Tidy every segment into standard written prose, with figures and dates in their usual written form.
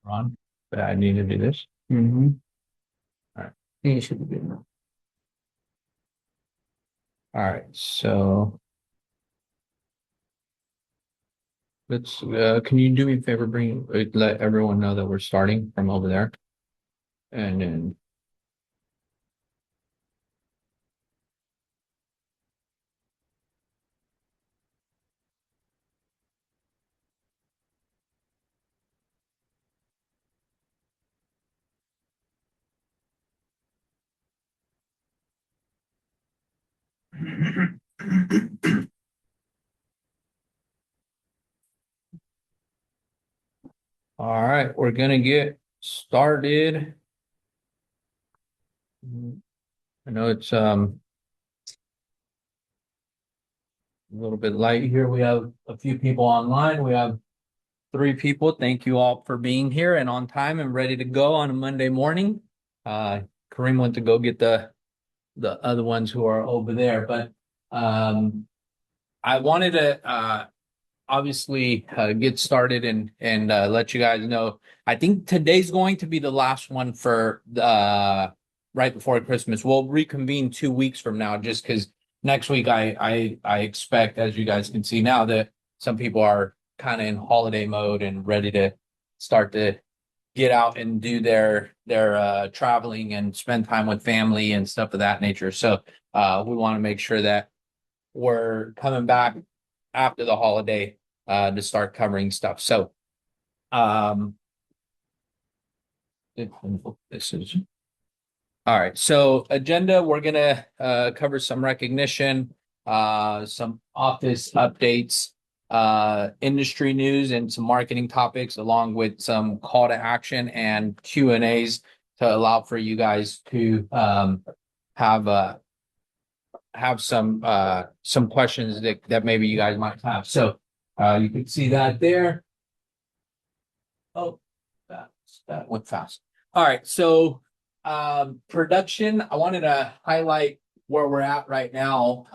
Ron, but I need to do this. Mm-hmm. All right. I think it should be good enough. All right. So can you do me a favor, let everyone know that we're starting from over there? And then, all right, we're gonna get started. I know it's a little bit light here. We have a few people online. We have three people. Thank you all for being here and on time and ready to go on a Monday morning. Uh, Kareem went to go get the other ones who are over there, but I wanted to obviously get started and let you guys know. I think today's going to be the last one for right before Christmas. We'll reconvene 2 weeks from now, just because next week I expect, as you guys can see now, that some people are kind of in holiday mode and ready to start to get out and do their traveling and spend time with family and stuff of that nature. So we want to make sure that we're coming back after the holiday to start covering stuff. So um this is all right. So agenda, we're gonna cover some recognition, some office updates, industry news, and some marketing topics, along with some call to action and Q&As to allow for you guys to have some questions that maybe you guys might have. So you can see that there. Oh, that went fast. All right. So production, I wanted to highlight where we're at right now.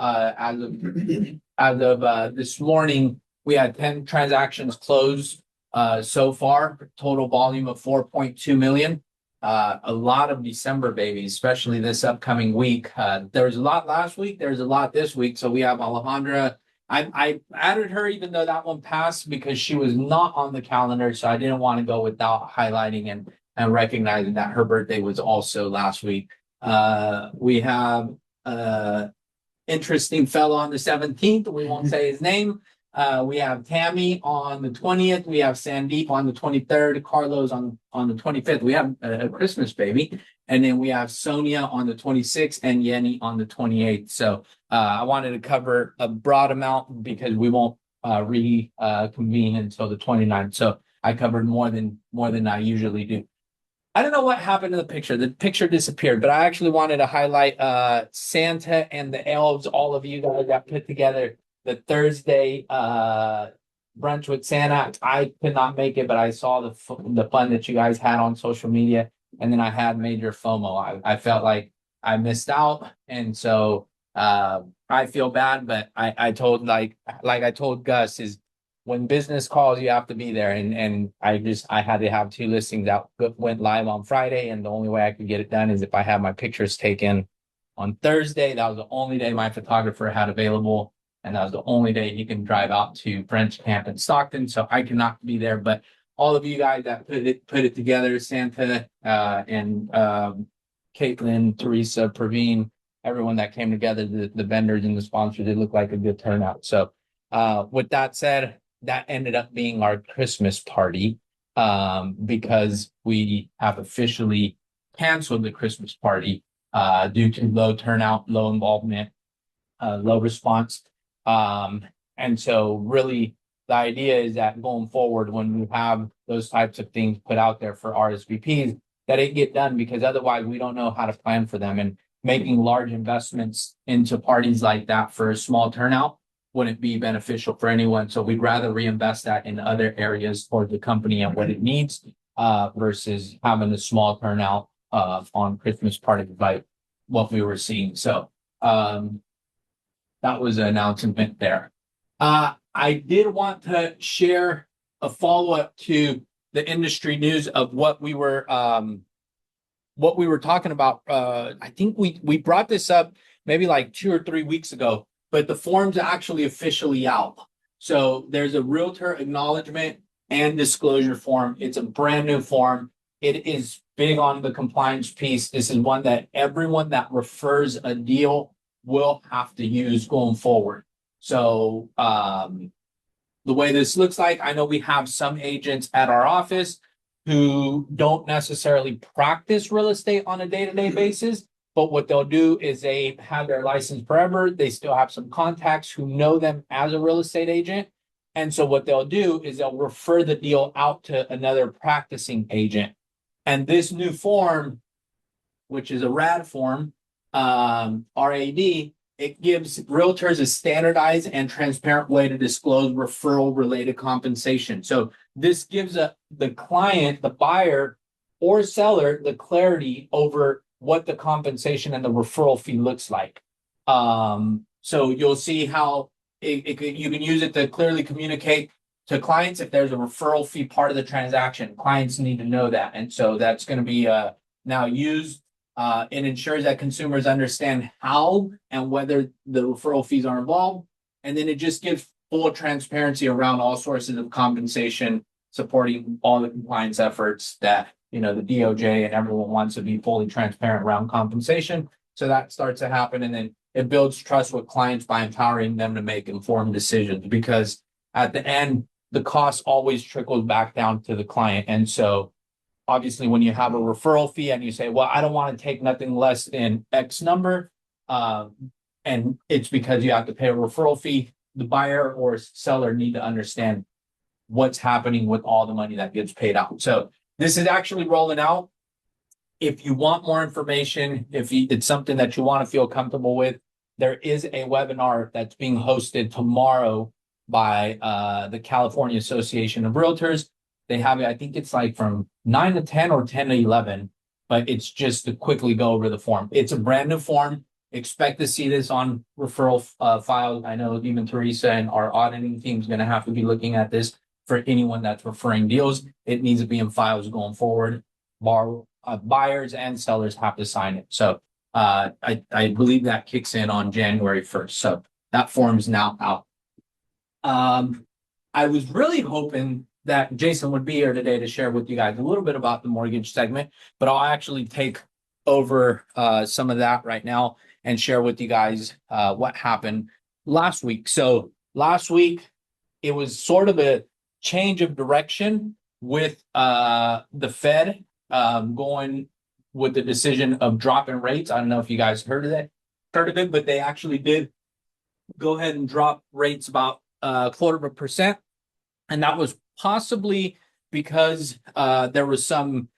As of this morning, we had 10 transactions closed so far, total volume of 4.2 million. A lot of December babies, especially this upcoming week. There was a lot last week. There's a lot this week. So we have Alejandra. I added her even though that one passed because she was not on the calendar. So I didn't want to go without highlighting and recognizing that her birthday was also last week. We have interesting fellow on the 17th. We won't say his name. We have Tammy on the 20th. We have Sandeep on the 23rd. Carlos on the 25th. We have a Christmas baby. And then we have Sonia on the 26th and Yenny on the 28th. So I wanted to cover a broad amount because we won't reconvene until the 29th. So I covered more than I usually do. I don't know what happened to the picture. The picture disappeared, but I actually wanted to highlight Santa and the elves, all of you guys that put together the Thursday brunch with Santa. I could not make it, but I saw the fun that you guys had on social media, and then I had major FOMO. I felt like I missed out, and so I feel bad, but I told like I told Gus is when business calls, you have to be there. And I had to have two listings that went live on Friday, and the only way I could get it done is if I had my pictures taken on Thursday. That was the only day my photographer had available, and that was the only day he can drive out to French Camp in Stockton. So I could not be there, but all of you guys that put it together, Santa and Caitlin, Teresa, Praveen, everyone that came together, the vendors and the sponsors, it looked like a good turnout. So with that said, that ended up being our Christmas party because we have officially canceled the Christmas party due to low turnout, low involvement, low response. And so really the idea is that going forward, when we have those types of things put out there for RSVPs, that it get done because otherwise we don't know how to plan for them. And making large investments into parties like that for a small turnout wouldn't be beneficial for anyone. So we'd rather reinvest that in other areas for the company and what it needs versus having a small turnout on Christmas party like what we were seeing. So that was an announcement there. I did want to share a follow-up to the industry news of what we were talking about. I think we brought this up maybe like 2 or 3 weeks ago, but the form's actually officially out. So there's a realtor acknowledgement and disclosure form. It's a brand new form. It is big on the compliance piece. This is one that everyone that refers a deal will have to use going forward. So the way this looks like, I know we have some agents at our office who don't necessarily practice real estate on a day-to-day basis, but what they'll do is they have their license forever. They still have some contacts who know them as a real estate agent. And so what they'll do is they'll refer the deal out to another practicing agent. And this new form, which is a RAD form, RAD, it gives realtors a standardized and transparent way to disclose referral related compensation. So this gives the client, the buyer or seller, the clarity over what the compensation and the referral fee looks like. So you'll see how you can use it to clearly communicate to clients if there's a referral fee part of the transaction. Clients need to know that. And so that's going to be now used. It ensures that consumers understand how and whether the referral fees are involved. And then it just gives full transparency around all sources of compensation, supporting all the compliance efforts that, the DOJ and everyone wants to be fully transparent around compensation. So that starts to happen. And then it builds trust with clients by empowering them to make informed decisions, because at the end, the cost always trickles back down to the client. And so obviously, when you have a referral fee and you say, well, I don't want to take nothing less than X number, and it's because you have to pay a referral fee, the buyer or seller need to understand what's happening with all the money that gets paid out. So this is actually rolling out. If you want more information, if it's something that you want to feel comfortable with, there is a webinar that's being hosted tomorrow by the California Association of Realtors. They have it, I think it's like from 9 to 10 or 10 to 11, but it's just to quickly go over the form. It's a brand new form. Expect to see this on referral file. I know even Teresa and our auditing team is going to have to be looking at this for anyone that's referring deals. It needs to be in files going forward. Buyers and sellers have to sign it. So I believe that kicks in on January 1st. So that form is now out. I was really hoping that Jason would be here today to share with you guys a little bit about the mortgage segment, but I'll actually take over some of that right now and share with you guys what happened last week. So last week, it was sort of a change of direction with the Fed going with the decision of dropping rates. I don't know if you guys heard of it, but they actually did go ahead and drop rates about 0.25%. And that was possibly because there was some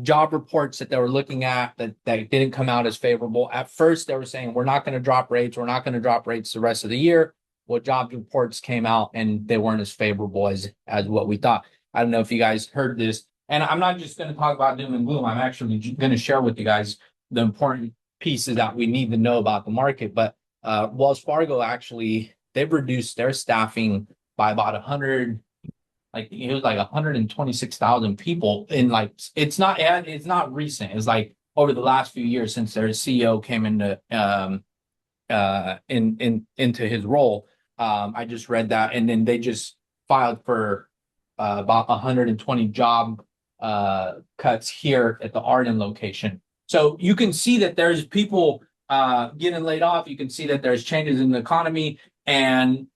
job reports that they were looking at that didn't come out as favorable. At first, they were saying, we're not going to drop rates. We're not going to drop rates the rest of the year. Well, job reports came out and they weren't as favorable as what we thought. I don't know if you guys heard this. And I'm not just going to talk about doom and gloom. I'm actually going to share with you guys the important pieces that we need to know about the market. But Wells Fargo, actually, they've reduced their staffing by about 100, like it was like 126,000 people in it's not recent. It's like over the last few years since their CEO came into his role. I just read that, and then they just filed for about 120 job cuts here at the Arden location. So you can see that there's people getting laid off. You can see that there's changes in the economy, and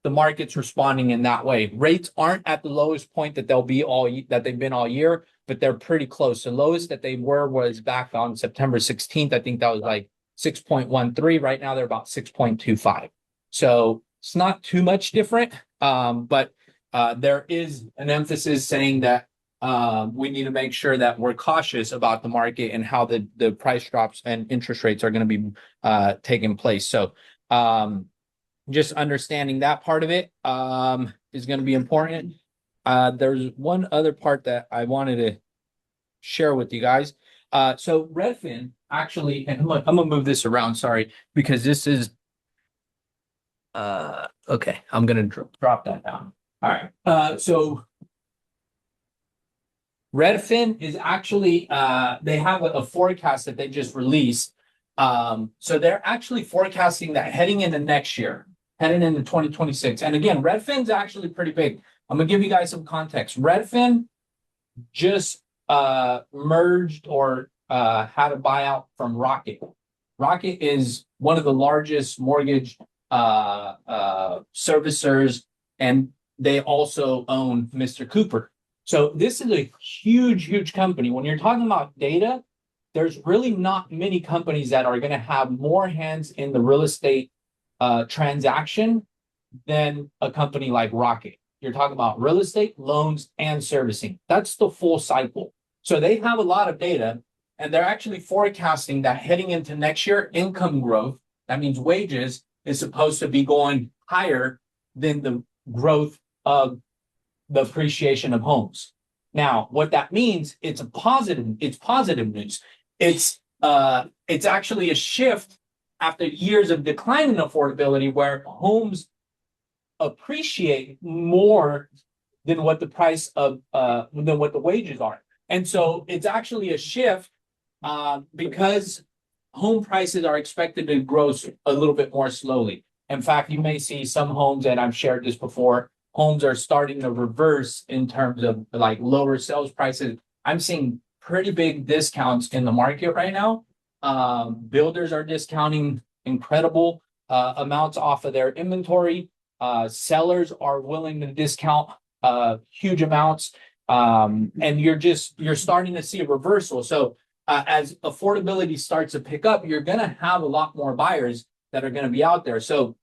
the market's responding in that way. Rates aren't at the lowest point that they've been all year, but they're pretty close. The lowest that they were was back on September 16th. I think that was like 6.13. Right now they're about 6.25. So it's not too much different, but there is an emphasis saying that we need to make sure that we're cautious about the market and how the price drops and interest rates are going to be taking place. So just understanding that part of it is going to be important. There's one other part that I wanted to share with you guys. So Redfin actually, and I'm gonna move this around, sorry, because this is okay. I'm gonna drop that down. All right. So Redfin is actually they have a forecast that they just released. So they're actually forecasting that heading into next year, heading into 2026. And again, Redfin's actually pretty big. I'm gonna give you guys some context. Redfin just merged or had a buyout from Rocket. Rocket is one of the largest mortgage servicers, and they also own Mr. Cooper. So this is a huge, huge company. When you're talking about data, there's really not many companies that are going to have more hands in the real estate transaction than a company like Rocket. You're talking about real estate, loans, and servicing. That's the full cycle. So they have a lot of data, and they're actually forecasting that heading into next year, income growth, that means wages, is supposed to be going higher than the growth of the appreciation of homes. Now, what that means, it's positive news. It's actually a shift after years of decline in affordability where homes appreciate more than what the price of than what the wages are. And so it's actually a shift because home prices are expected to grow a little bit more slowly. In fact, you may see some homes, and I've shared this before, homes are starting to reverse in terms of like lower sales prices. I'm seeing pretty big discounts in the market right now. Builders are discounting incredible amounts off of their inventory. Sellers are willing to discount huge amounts. And you're starting to see a reversal. So as affordability starts to pick up, you're going to have a lot more buyers that are going to be out there. So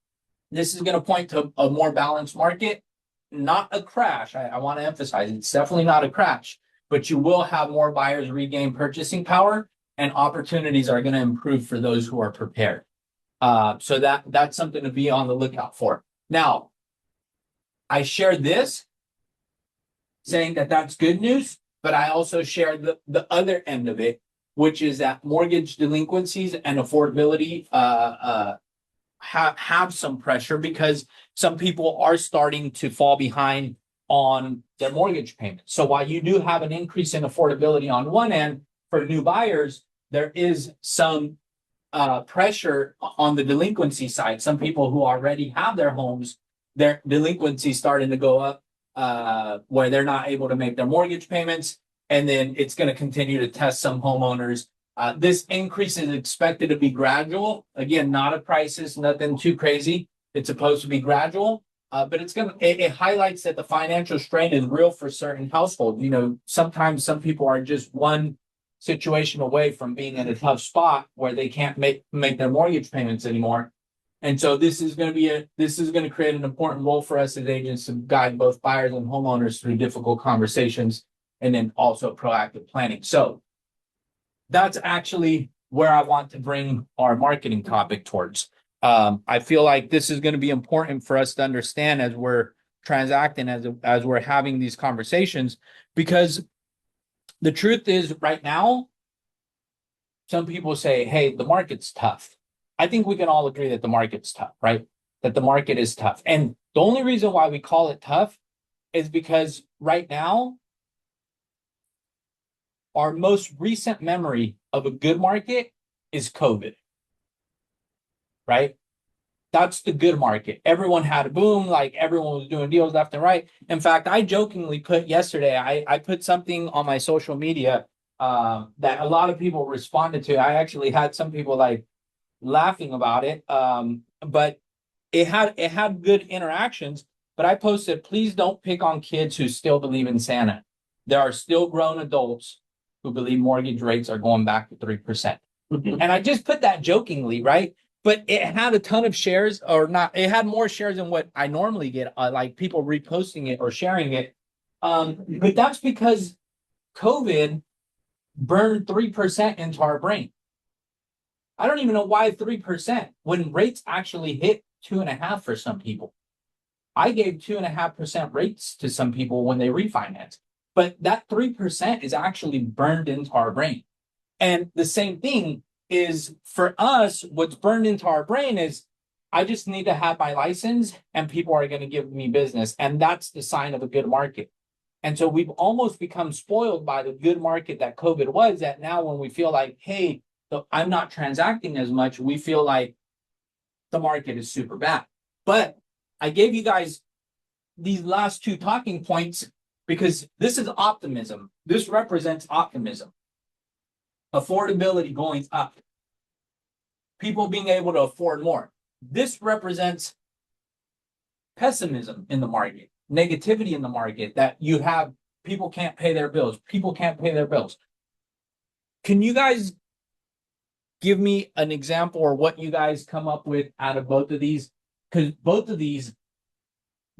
this is going to point to a more balanced market, not a crash. I want to emphasize it's definitely not a crash, but you will have more buyers regain purchasing power, and opportunities are going to improve for those who are prepared. So that's something to be on the lookout for. Now, I shared this saying that that's good news, but I also shared the other end of it, which is that mortgage delinquencies and affordability have some pressure because some people are starting to fall behind on their mortgage payments. So while you do have an increase in affordability on one end for new buyers, there is some pressure on the delinquency side. Some people who already have their homes, their delinquency starting to go up where they're not able to make their mortgage payments. And then it's going to continue to test some homeowners. This increase is expected to be gradual. Again, not a crisis, nothing too crazy. It's supposed to be gradual, but it highlights that the financial strain is real for certain households. You know, sometimes some people are just one situation away from being in a tough spot where they can't make their mortgage payments anymore. And so this is going to create an important role for us as agents to guide both buyers and homeowners through difficult conversations and then also proactive planning. So that's actually where I want to bring our marketing topic towards. I feel like this is going to be important for us to understand as we're transacting, as we're having these conversations, because the truth is right now, some people say, hey, the market's tough. I think we can all agree that the market's tough, right? That the market is tough. And the only reason why we call it tough is because right now, our most recent memory of a good market is COVID, right? That's the good market. Everyone had a boom, like everyone was doing deals left and right. In fact, I jokingly put yesterday, I put something on my social media that a lot of people responded to. I actually had some people like laughing about it, but it had good interactions. But I posted, please don't pick on kids who still believe in Santa. There are still grown adults who believe mortgage rates are going back to 3%. And I just put that jokingly, right? But it had a ton of shares, or not, it had more shares than what I normally get, like people reposting it or sharing it. But that's because COVID burned 3% into our brain. I don't even know why 3% when rates actually hit 2.5% for some people. I gave 2.5% rates to some people when they refinanced. But that 3% is actually burned into our brain. And the same thing is for us, what's burned into our brain is I just need to have my license and people are going to give me business. And that's the sign of a good market. And so we've almost become spoiled by the good market that COVID was, that now when we feel like, hey, I'm not transacting as much, we feel like the market is super bad. But I gave you guys these last two talking points because this is optimism. This represents optimism. Affordability going up. People being able to afford more. This represents pessimism in the market, negativity in the market, that you have people can't pay their bills. People can't pay their bills. Can you guys give me an example or what you guys come up with out of both of these? Because both of these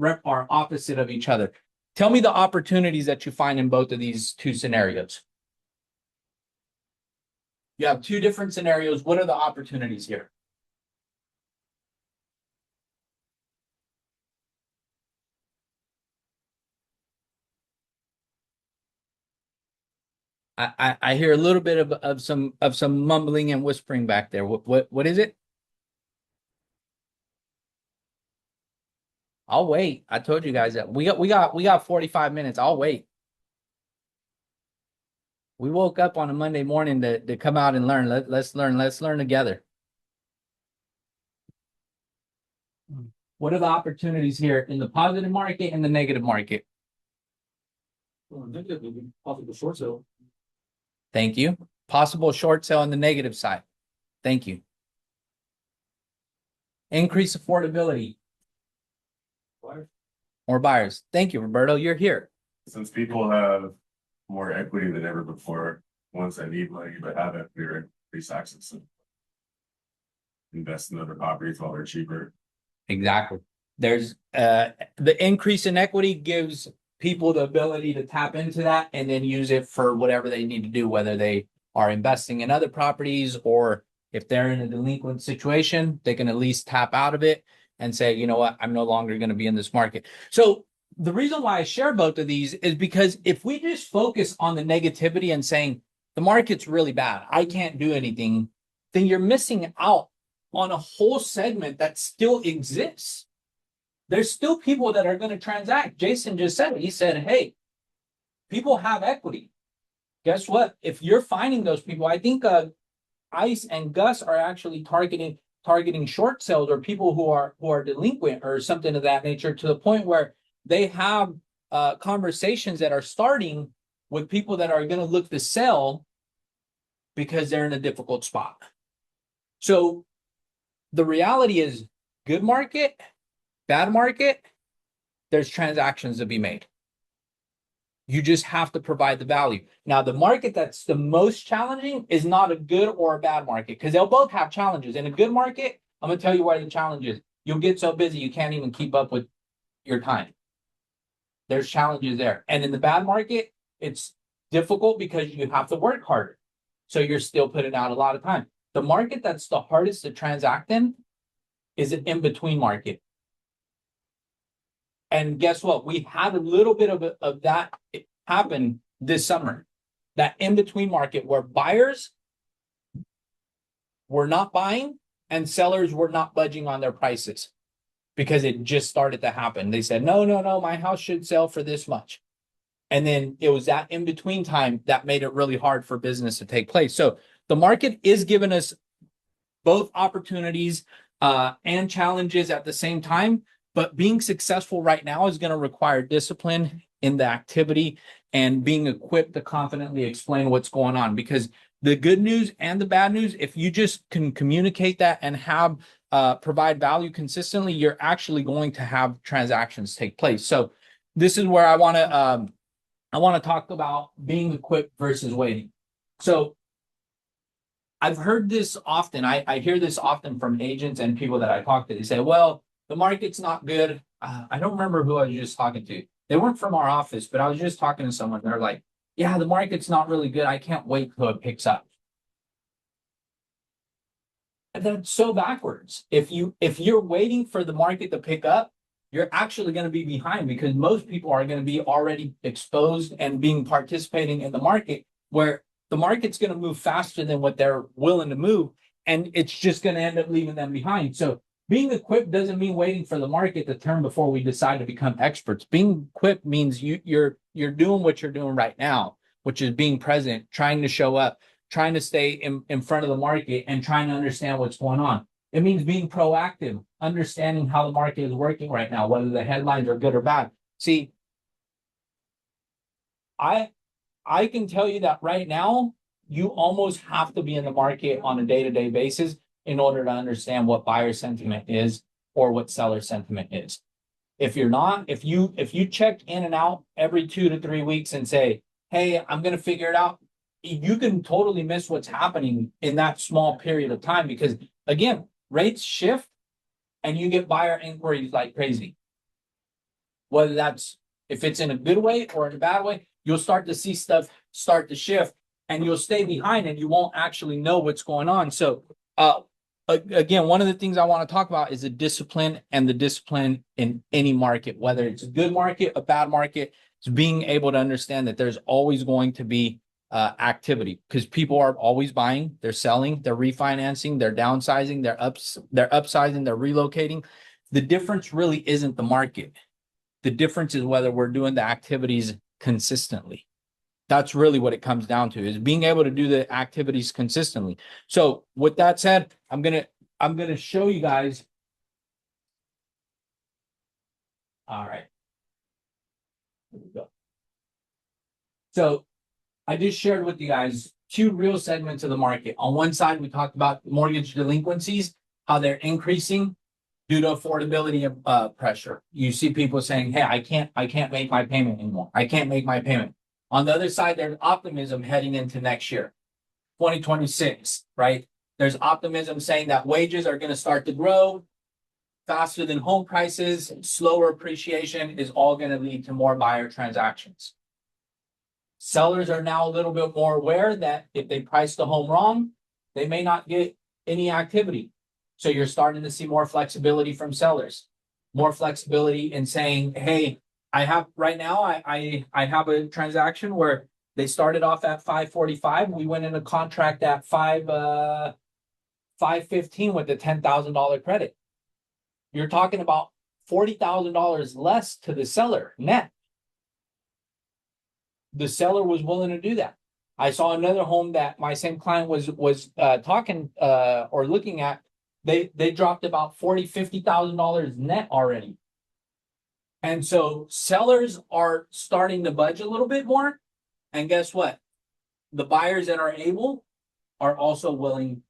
are opposite of each other. Tell me the opportunities that you find in both of these two scenarios. You have two different scenarios. What are the opportunities here? I hear a little bit of some mumbling and whispering back there. What is it? I'll wait. I told you guys that we got 45 minutes. I'll wait. We woke up on a Monday morning to come out and learn. Let's learn. Let's learn together. What are the opportunities here in the positive market and the negative market? Well, negative, possible short sale. Thank you. Possible short sale on the negative side. Thank you. Increase affordability. Buyers. More buyers. Thank you, Roberto. You're here. Since people have more equity than ever before, ones that need money but have equity are increase access and invest in other properties while they're cheaper. Exactly. There's the increase in equity gives people the ability to tap into that and then use it for whatever they need to do, whether they are investing in other properties or if they're in a delinquent situation, they can at least tap out of it and say, you know what, I'm no longer going to be in this market. So the reason why I share both of these is because if we just focus on the negativity and saying the market's really bad, I can't do anything, then you're missing out on a whole segment that still exists. There's still people that are going to transact. Jason just said it. He said, hey, people have equity. Guess what? If you're finding those people, I think ICE and Gus are actually targeting short sales or people who are delinquent or something of that nature, to the point where they have conversations that are starting with people that are going to look to sell because they're in a difficult spot. So the reality is, good market, bad market, there's transactions to be made. You just have to provide the value. Now, the market that's the most challenging is not a good or a bad market, because they'll both have challenges. In a good market, I'm going to tell you why the challenge is. You'll get so busy you can't even keep up with your time. There's challenges there. And in the bad market, it's difficult because you have to work harder. So you're still putting out a lot of time. The market that's the hardest to transact in is an in-between market. And guess what? We had a little bit of that happen this summer. That in-between market where buyers were not buying and sellers were not budging on their prices because it just started to happen. They said, no, my house should sell for this much. And then it was that in-between time that made it really hard for business to take place. So the market is giving us both opportunities and challenges at the same time. But being successful right now is going to require discipline in the activity and being equipped to confidently explain what's going on. Because the good news and the bad news, if you just can communicate that and have provide value consistently, you're actually going to have transactions take place. So this is where I want to talk about being equipped versus waiting. So I've heard this often. I hear this often from agents and people that I talk to. They say, well, the market's not good. I don't remember who I was just talking to. They weren't from our office, but I was just talking to someone. They're like, yeah, the market's not really good. I can't wait till it picks up. And that's so backwards. If you're waiting for the market to pick up, you're actually going to be behind, because most people are going to be already exposed and participating in the market, where the market's going to move faster than what they're willing to move. And it's just going to end up leaving them behind. So being equipped doesn't mean waiting for the market to turn before we decide to become experts. Being equipped means you're doing what you're doing right now, which is being present, trying to show up, trying to stay in front of the market and trying to understand what's going on. It means being proactive, understanding how the market is working right now, whether the headlines are good or bad. See, I can tell you that right now, you almost have to be in the market on a day-to-day basis in order to understand what buyer sentiment is or what seller sentiment is. If you're not, if you check in and out every 2 to 3 weeks and say, hey, I'm gonna figure it out, you can totally miss what's happening in that small period of time because again, rates shift and you get buyer inquiries like crazy. Whether that's if it's in a good way or in a bad way, you'll start to see stuff start to shift and you'll stay behind and you won't actually know what's going on. So again, one of the things I want to talk about is the discipline and the discipline in any market, whether it's a good market, a bad market, it's being able to understand that there's always going to be activity because people are always buying, they're selling, they're refinancing, they're downsizing, they're upsizing, they're relocating. The difference really isn't the market. The difference is whether we're doing the activities consistently. That's really what it comes down to, is being able to do the activities consistently. So with that said, I'm gonna show you guys. All right. Here we go. So I just shared with you guys two real segments of the market. On one side, we talked about mortgage delinquencies, how they're increasing due to affordability pressure. You see people saying, hey, I can't make my payment anymore. I can't make my payment. On the other side, there's optimism heading into next year, 2026, right? There's optimism saying that wages are going to start to grow faster than home prices. Slower appreciation is all going to lead to more buyer transactions. Sellers are now a little bit more aware that if they price the home wrong, they may not get any activity. So you're starting to see more flexibility from sellers, more flexibility in saying, hey, I have right now, I have a transaction where they started off at 545. We went in a contract at 515 with a $10,000 credit. You're talking about $40,000 less to the seller net. The seller was willing to do that. I saw another home that my same client was talking or looking at. They dropped about $40,000-$50,000 net already. And so sellers are starting to budge a little bit more. And guess what? The buyers that are able are also willing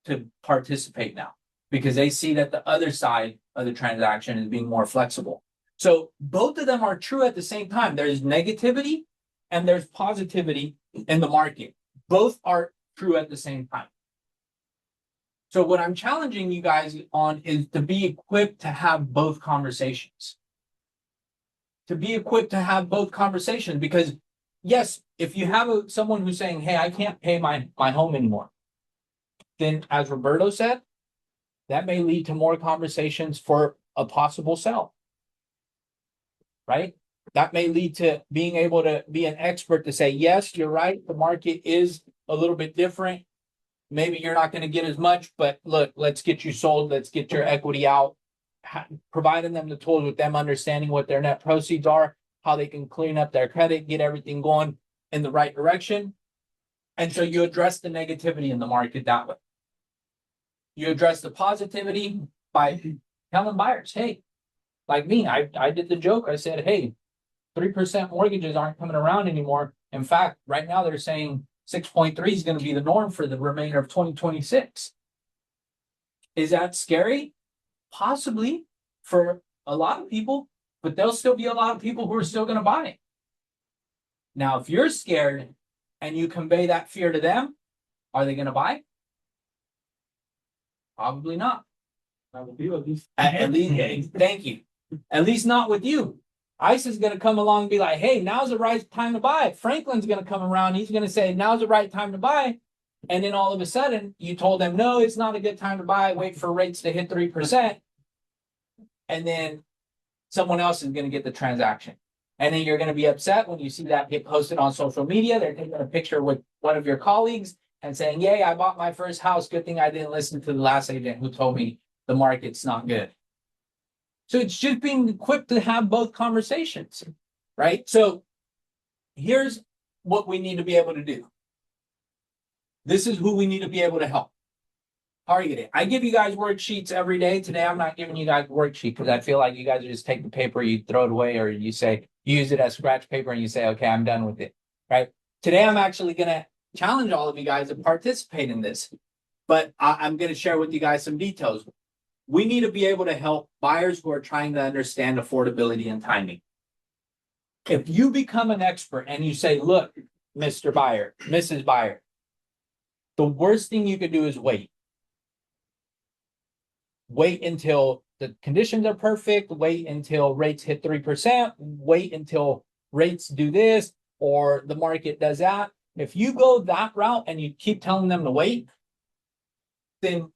to participate now because they see that the other side of the transaction is being more flexible. So both of them are true at the same time. There's negativity and there's positivity in the market. Both are true at the same time. So what I'm challenging you guys on is to be equipped to have both conversations. To be equipped to have both conversations because yes, if you have someone who's saying, hey, I can't pay my home anymore, then as Roberto said, that may lead to more conversations for a possible sell, right? That may lead to being able to be an expert to say, yes, you're right, the market is a little bit different. Maybe you're not going to get as much, but look, let's get you sold. Let's get your equity out. Providing them the tools with them understanding what their net proceeds are, how they can clean up their credit, get everything going in the right direction. And so you address the negativity in the market that way. You address the positivity by telling buyers, hey, like me, I did the joke. I said, hey, 3% mortgages aren't coming around anymore. In fact, right now they're saying 6.3 is going to be the norm for the remainder of 2026. Is that scary? Possibly for a lot of people, but there'll still be a lot of people who are still going to buy it. Now, if you're scared and you convey that fear to them, are they going to buy? Probably not. Not with you, at least. At least, thank you. At least not with you. ICE is going to come along and be like, hey, now's the right time to buy. Franklin's going to come around. He's going to say, now's the right time to buy. And then all of a sudden, you told them, no, it's not a good time to buy. Wait for rates to hit 3%. And then someone else is going to get the transaction. And then you're going to be upset when you see that get posted on social media. They're taking a picture with one of your colleagues and saying, yay, I bought my first house. Good thing I didn't listen to the last agent who told me the market's not good. So it's just being equipped to have both conversations, right? So here's what we need to be able to do. This is who we need to be able to help. Target it. I give you guys worksheets every day. Today, I'm not giving you guys a worksheet because I feel like you guys just take the paper, you throw it away, or you say, you use it as scratch paper and you say, okay, I'm done with it, right? Today, I'm actually going to challenge all of you guys to participate in this, but I'm going to share with you guys some details. We need to be able to help buyers who are trying to understand affordability and timing. If you become an expert and you say, look, Mr. Buyer, Mrs. Buyer, the worst thing you could do is wait. Wait until the conditions are perfect, wait until rates hit 3%, wait until rates do this or the market does that. If you go that route and you keep telling them to wait, then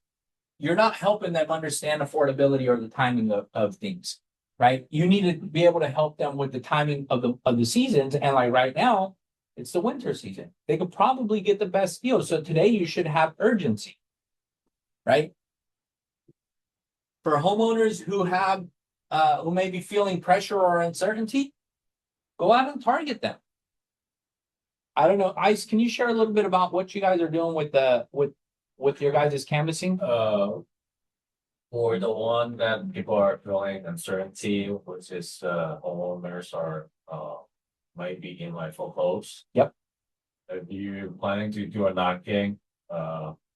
you're not helping them understand affordability or the timing of things, right? You need to be able to help them with the timing of the seasons. And like right now, it's the winter season. They could probably get the best deal. So today you should have urgency, right? For homeowners who have who may be feeling pressure or uncertainty, go out and target them. I don't know, Ice, can you share a little bit about what you guys are doing with your guys' canvassing? For the one that people are feeling uncertainty, which is homeowners are might be in like foreclosed. Yep. If you're planning to do a knocking,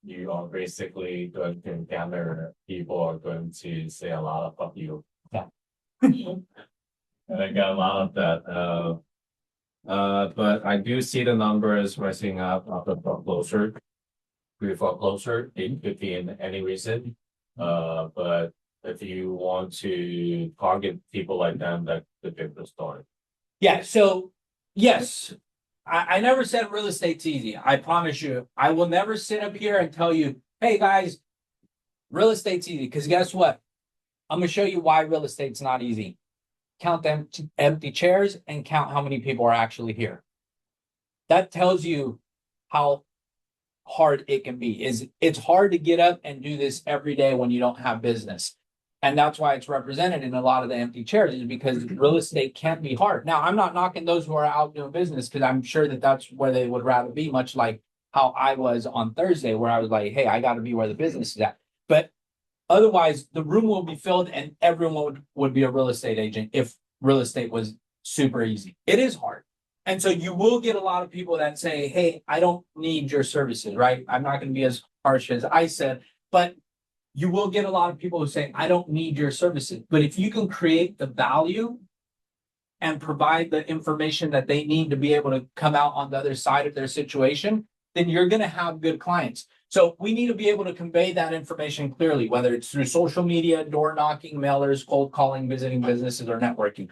you are basically going to encounter people are going to say a lot of fuck you. Yeah. And I got a lot of that. But I do see the numbers rising up after foreclosure. Pre-foreclosure, it could be in any reason. But if you want to target people like them, that could be the story. Yeah, so yes, I never said real estate's easy. I promise you, I will never sit up here and tell you, hey guys, real estate's easy. Because guess what? I'm gonna show you why real estate's not easy. Count them empty chairs and count how many people are actually here. That tells you how hard it can be. It's hard to get up and do this every day when you don't have business. And that's why it's represented in a lot of the empty chairs, is because real estate can't be hard. Now, I'm not knocking those who are out doing business, because I'm sure that that's where they would rather be, much like how I was on Thursday, where I was like, hey, I got to be where the business is at. But otherwise, the room will be filled and everyone would be a real estate agent if real estate was super easy. It is hard. And so you will get a lot of people that say, hey, I don't need your services, right? I'm not going to be as harsh as I said, but you will get a lot of people who say, I don't need your services. But if you can create the value and provide the information that they need to be able to come out on the other side of their situation, then you're going to have good clients. So we need to be able to convey that information clearly, whether it's through social media, door knocking, mailers, cold calling, visiting businesses, or networking.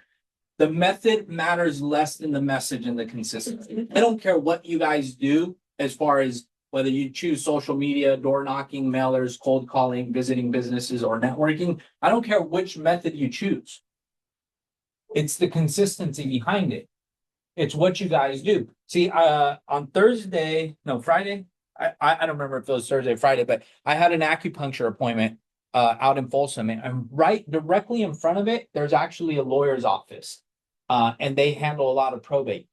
The method matters less than the message and the consistency. I don't care what you guys do as far as whether you choose social media, door knocking, mailers, cold calling, visiting businesses, or networking. I don't care which method you choose. It's the consistency behind it. It's what you guys do. See, on Friday, I don't remember if it was Thursday or Friday, but I had an acupuncture appointment out in Folsom, and right directly in front of it, there's actually a lawyer's office, and they handle a lot of probate.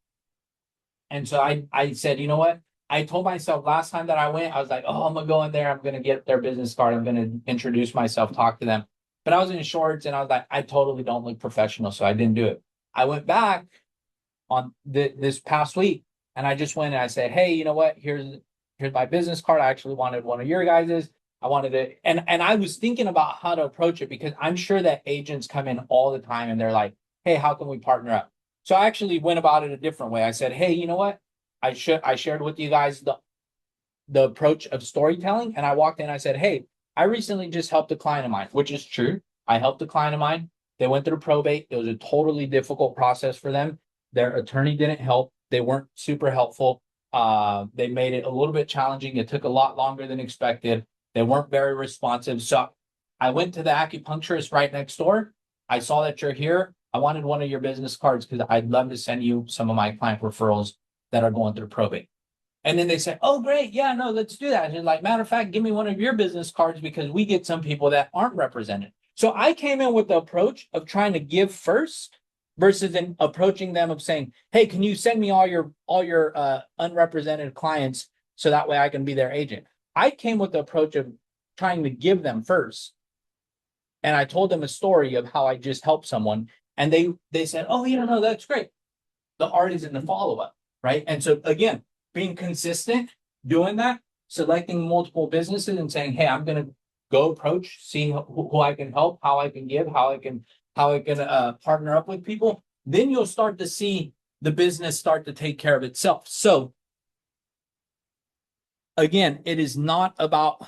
And so I said, you know what? I told myself last time that I went, I was like, oh, I'm gonna go in there, I'm gonna get their business card, I'm gonna introduce myself, talk to them. But I was in shorts and I was like, I totally don't look professional, so I didn't do it. I went back on this past week and I just went and I said, hey, you know what? Here's my business card. I actually wanted one of your guys's. I wanted it, and I was thinking about how to approach it, because I'm sure that agents come in all the time and they're like, hey, how can we partner up? So I actually went about it a different way. I said, hey, you know what? I shared with you guys the approach of storytelling, and I walked in, I said, hey, I recently just helped a client of mine, which is true. I helped a client of mine. They went through probate. It was a totally difficult process for them. Their attorney didn't help. They weren't super helpful. They made it a little bit challenging. It took a lot longer than expected. They weren't very responsive. So I went to the acupuncturist right next door. I saw that you're here. I wanted one of your business cards because I'd love to send you some of my client referrals that are going through probate. And then they say, oh, great. Yeah, no, let's do that. And like, matter of fact, give me one of your business cards because we get some people that aren't represented. So I came in with the approach of trying to give first versus then approaching them of saying, hey, can you send me all your unrepresented clients so that way I can be their agent? I came with the approach of trying to give them first. And I told them a story of how I just helped someone. And they said, oh, yeah, no, that's great. The art is in the follow-up, right? And so again, being consistent, doing that, selecting multiple businesses and saying, hey, I'm gonna go approach, see who I can help, how I can give, how I can partner up with people. Then you'll start to see the business start to take care of itself. So again, it is not about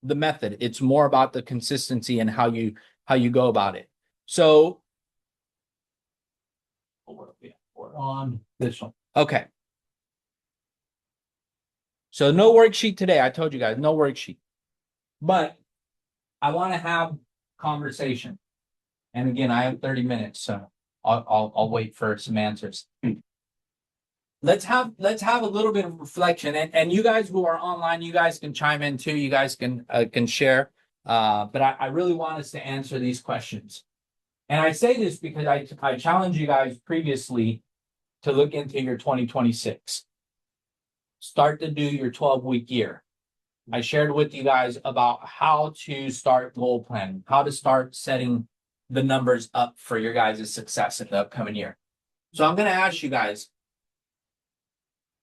the method. It's more about the consistency and how you go about it. So we're on this one. Okay. So no worksheet today. I told you guys, no worksheet. But I want to have conversation. And again, I have 30 minutes, so I'll wait for some answers. Let's have a little bit of reflection. And you guys who are online, you guys can chime in too. You guys can share. But I really want us to answer these questions. And I say this because I challenged you guys previously to look into your 2026. Start to do your 12-week year. I shared with you guys about how to start goal planning, how to start setting the numbers up for your guys' success in the upcoming year. So I'm going to ask you guys,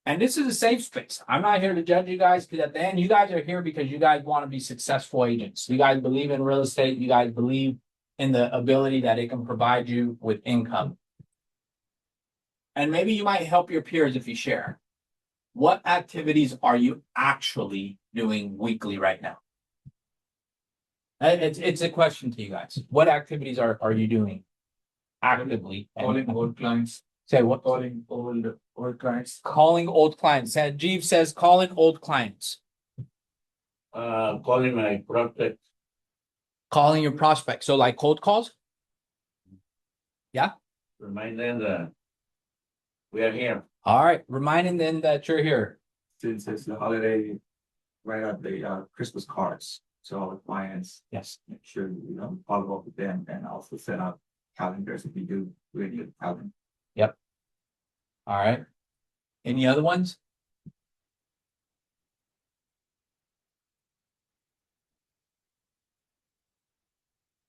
and this is a safe space. I'm not here to judge you guys because at the end, you guys are here because you guys want to be successful agents. You guys believe in real estate. You guys believe in the ability that it can provide you with income. And maybe you might help your peers if you share. What activities are you actually doing weekly right now? It's a question to you guys. What activities are you doing actively? Calling old clients, Say what? calling old clients. Calling old clients. Jeev says calling old clients. Calling my prospect. Calling your prospects. So like cold calls? Remind them that we are here. All right. Reminding them that you're here. Since it's the holiday, write up the Christmas cards. So our clients Yes. make sure follow up with them and also set up calendars if you do really good calendar. All right. Any other ones?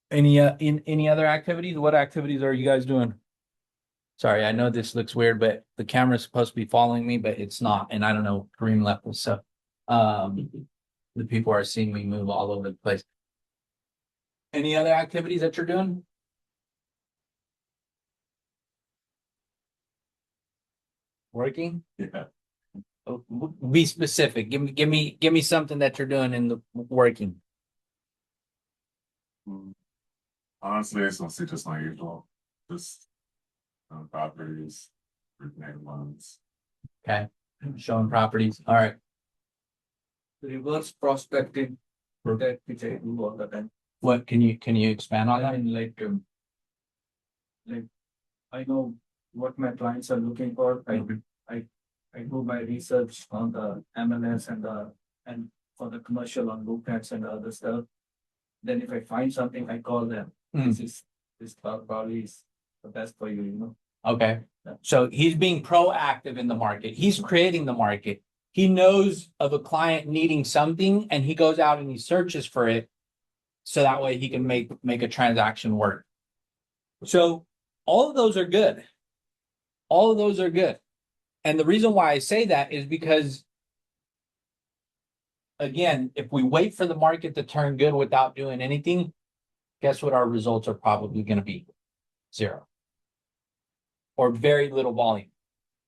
Any any other activities? What activities are you guys doing? Sorry, I know this looks weird, but the camera's supposed to be following me, but it's not. And I don't know, Kareem left us. So the people are seeing me move all over the place. Any other activities that you're doing? Working? Yeah. Oh, be specific. Give me something that you're doing in the working. Honestly, it's mostly just my usual, just properties, originating loans. Okay. Showing properties. All right. Reverse prospecting, protect which I do all the time. What can you expand on I that? mean, like I know what my clients are looking for. I do my research on the MLS and for the commercial on LoopNets and other stuff. Then if I find something, I call them. This probably is the best for you, Okay. So he's being proactive in the market. He's creating the market. He knows of a client needing something and he goes out and he searches for it. So that way he can make a transaction work. So all of those are good. All of those are good. And the reason why I say that is because, again, if we wait for the market to turn good without doing anything, guess what our results are probably going to be? Zero. Or very little volume.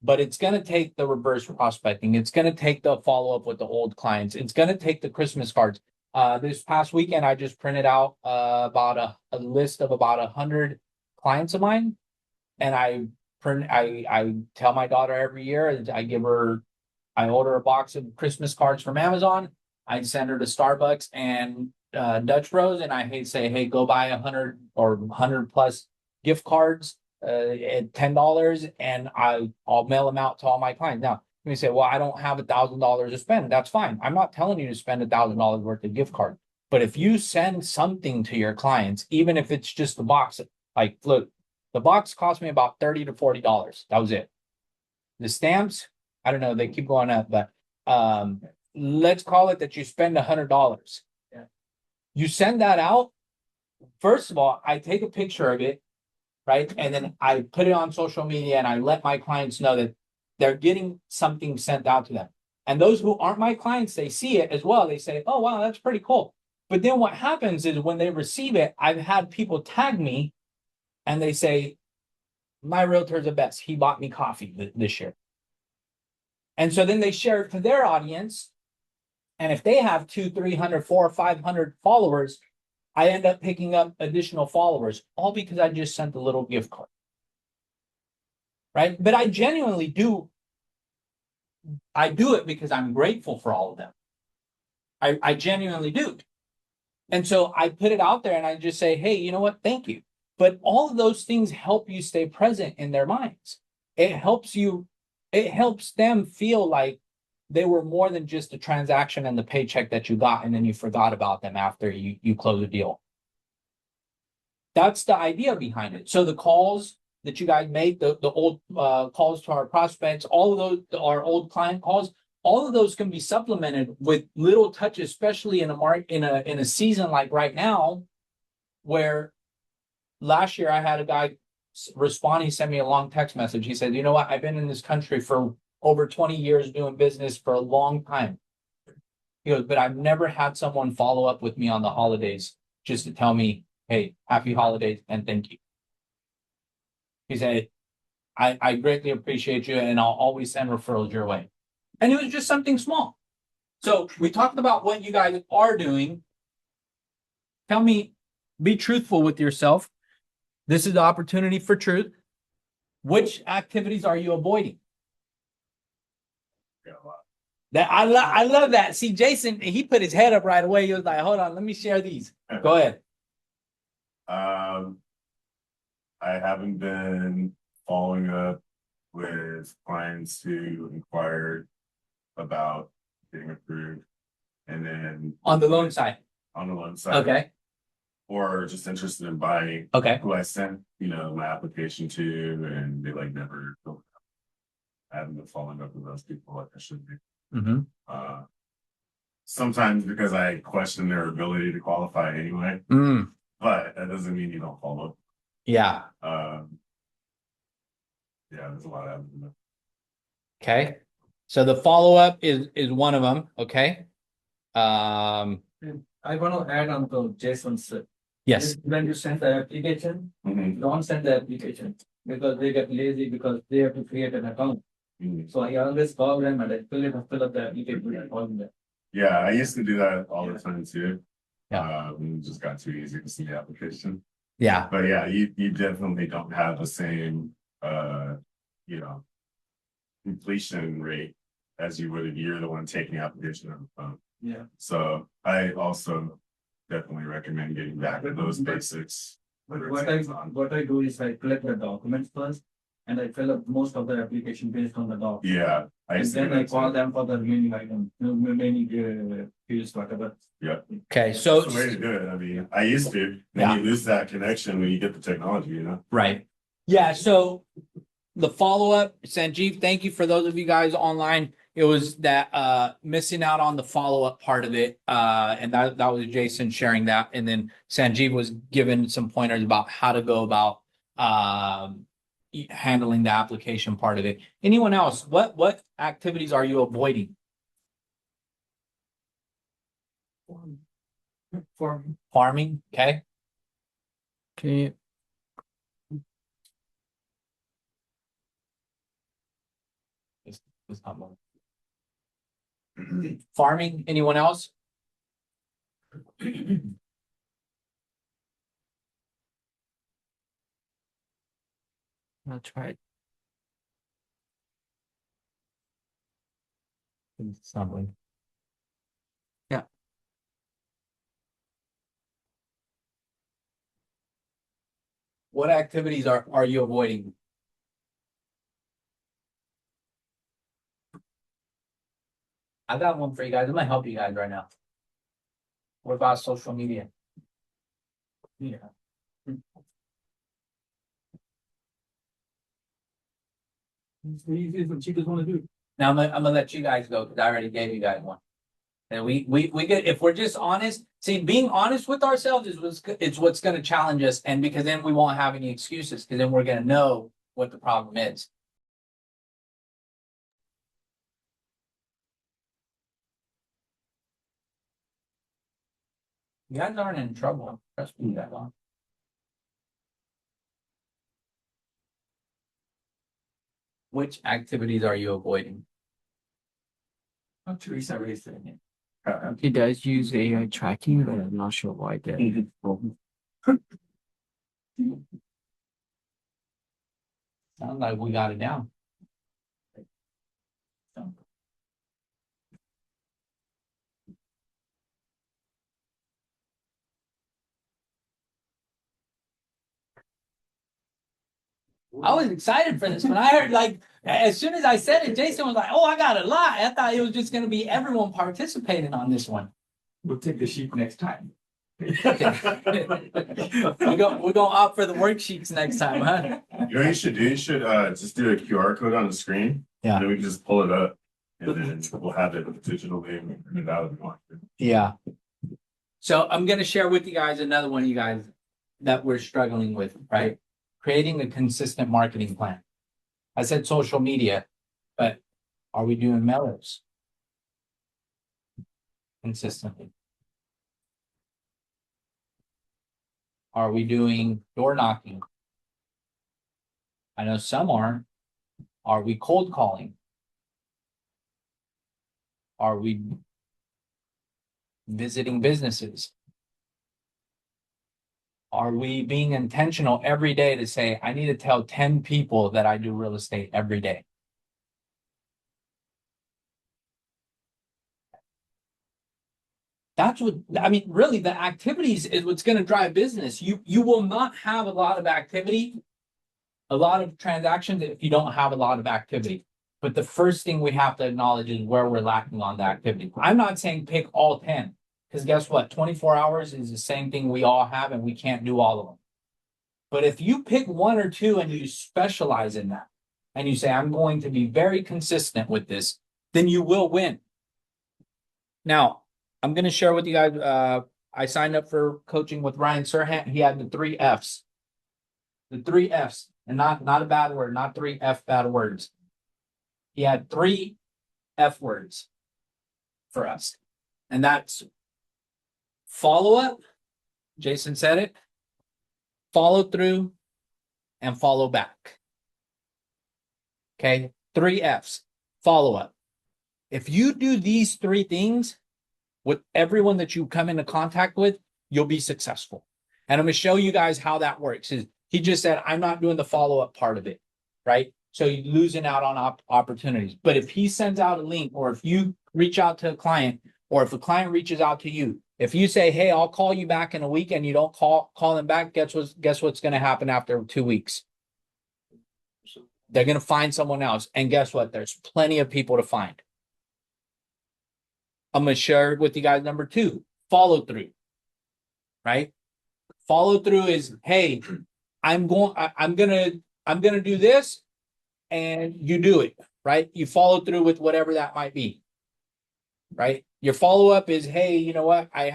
But it's going to take the reverse prospecting. It's going to take the follow-up with the old clients. It's going to take the Christmas cards. This past weekend, I just printed out about a list of about 100 clients of mine. And I tell my daughter every year, I order a box of Christmas cards from Amazon. I send her to Starbucks and Dutch Bros. And I say, hey, go buy 100 or 100 plus gift cards at $10 and I'll mail them out to all my clients. Now, You may say, well, I don't have $1,000 to spend. That's fine. I'm not telling you to spend $1,000 worth of gift card. But if you send something to your clients, even if it's just the box, like, look, the box cost me about $30 to $40. That was it. The stamps, I don't know, they keep going up, but let's call it that you spend $100. Yeah. You send that out. First of all, I take a picture of it, right? And then I put it on social media and I let my clients know that they're getting something sent out to them. And those who aren't my clients, they see it as well. They say, oh, wow, that's pretty cool. But then what happens is when they receive it, I've had people tag me and they say, my realtor's the best. He bought me coffee this year. And so then they share it to their audience. And if they have 200, 300, 400, 500 followers, I end up picking up additional followers, all because I just sent a little gift card. Right? But I genuinely do. I do it because I'm grateful for all of them. I genuinely do. And so I put it out there and I just say, hey, you know what? Thank you. But all of those things help you stay present in their minds. It helps them feel like they were more than just a transaction and the paycheck that you got, and then you forgot about them after you close a deal. That's the idea behind it. So the calls that you guys make, the old calls to our prospects, all of those, our old client calls, all of those can be supplemented with little touches, especially in a season like right now, where last year I had a guy respond. He sent me a long text message. He said, you know what? I've been in this country for over 20 years doing business for a long time. He goes, but I've never had someone follow up with me on the holidays just to tell me, hey, happy holidays and thank you. He said, I greatly appreciate you and I'll always send referrals your way. And it was just something small. So we talked about what you guys are doing. Tell me, be truthful with yourself. This is the opportunity for truth. Which activities are you avoiding? Got a lot. That I love that. See, Jason, he put his head up right away. He was like, hold on, let me share these. Go ahead. I haven't been following up with clients who inquired about getting approved, and then On the loan side. on the loan side, Okay. or just interested in buying, Okay. who I sent, my application to, and they never filled it out. I haven't been following up with those people like I should be. Mm-hmm. Sometimes because I question their ability to qualify anyway, but that doesn't mean you don't follow. Yeah. Yeah, there's a lot of them. Okay. So the follow-up is one of them. Okay. I want to add on to Jason's. Yes. When you send the application, don't send the application because they get lazy because they have to create an account. So I always call them and I fill up the application and call them. Yeah, I used to do that all the time too. Yeah. It just got too easy to see the application. Yeah. But yeah, you definitely don't have the same completion rate as you would if you're the one taking the application on the phone. Yeah. So I also definitely recommend getting back to those basics. What I do is I collect the documents first and I fill up most of the application based on the doc. Yeah. And then I call them for the remaining item, remaining fields, whatever. Yeah. Okay. So That's the way to do it. I mean, I used to, Yeah. then you lose that connection when you get the technology, right. Yeah. So the follow-up, Sanjeev, thank you for those of you guys online. It was that missing out on the follow-up part of it. And that was Jason sharing that. And then Sanjeev was given some pointers about how to go about handling the application part of it. Anyone else? What activities are you avoiding? Farming. Okay. Okay. It's not more. Farming. Anyone else? That's right. It's not one. Yeah. What activities are you avoiding? I got one for you guys. I'm gonna help you guys right now. What about social media? Yeah. It's the easiest and cheapest one to do. Now I'm gonna let you guys go because I already gave you guys one. And we get, if we're just honest, see, being honest with ourselves it's what's gonna challenge us, and because then we won't have any excuses, because then we're gonna know what the problem is. You guys aren't in trouble. Trust me that long. Which activities are you avoiding? Oh, Teresa raised it. It does use AI tracking, but I'm not sure why that. Sounds like we got it down. I was excited for this when I heard, like, as soon as I said it, Jason was like, "Oh, I got a lot." I thought it was just going to be everyone participating on this one. We'll take the sheep next time. We're gonna opt for the worksheets next time, huh? You know what you should do? You should just do a QR code on the screen. Yeah. And then we can just pull it up and then we'll have it digitally and print it out if you want. Yeah. So I'm gonna share with you guys another one, you guys, that we're struggling with, right? Creating a consistent marketing plan. I said social media, but are we doing mailers consistently? Are we doing door knocking? I know some aren't. Are we cold calling? Are we visiting businesses? Are we being intentional every day to say, I need to tell 10 people that I do real estate every day? That's what, I mean, really, the activities is what's going to drive business. You will not have a lot of activity, a lot of transactions if you don't have a lot of activity. But the first thing we have to acknowledge is where we're lacking on the activity. I'm not saying pick all 10, because guess what? 24 hours is the same thing we all have, and we can't do all of them. But if you pick one or two and you specialize in that, and you say, I'm going to be very consistent with this, then you will win. Now, I'm going to share with you guys, I signed up for coaching with Ryan Serhant. He had the 3 Fs. The 3 Fs, and not a bad word, not 3 F bad words. He had 3 F words for us. And that's follow up. Jason said it. Follow through and follow back. Okay. 3 Fs. Follow up. If you do these 3 things with everyone that you come into contact with, you'll be successful. And I'm going to show you guys how that works. He just said, I'm not doing the follow-up part of it, right? So you're losing out on opportunities. But if he sends out a link, or if you reach out to a client, or if a client reaches out to you, if you say, hey, I'll call you back in a week, and you don't call them back, guess what's going to happen after 2 weeks? They're going to find someone else. And guess what? There's plenty of people to find. I'm going to share with you guys number 2, follow through, right? Follow through is, hey, I'm going to do this, and you do it, right? You follow through with whatever that might be, right? Your follow up is, hey, you know what? I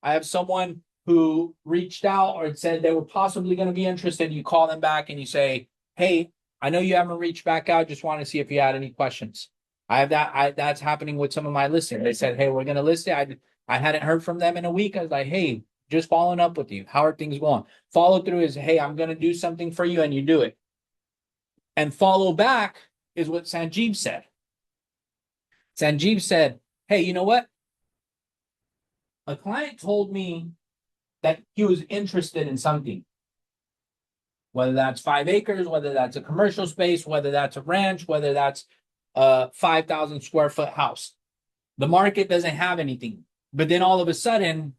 have someone who reached out or said they were possibly going to be interested. You call them back and you say, hey, I know you haven't reached back out. Just want to see if you had any questions. I have that. That's happening with some of my listings. They said, hey, we're going to list it. I hadn't heard from them in a week. I was like, hey, just following up with you. How are things going? Follow through is, hey, I'm going to do something for you, and you do it. And follow back is what Sanjeev said. Sanjeev said, hey, you know what? A client told me that he was interested in something. Whether that's 5 acres, whether that's a commercial space, whether that's a ranch, whether that's a 5,000 square foot house. The market doesn't have anything. But then all of a sudden,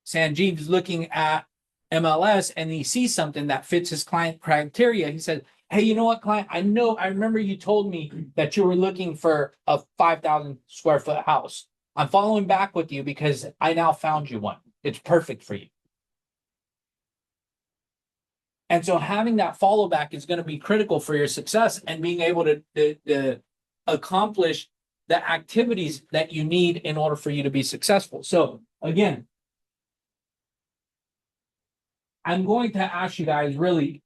Sanjeev's looking at MLS and he sees something that fits his client criteria. He said, Hey, you know what, client? I remember you told me that you were looking for a 5,000 square foot house. I'm following back with you because I now found you one. It's perfect for you. And so having that follow back is going to be critical for your success and being able to accomplish the activities that you need in order for you to be successful. So again, I'm going to ask you guys really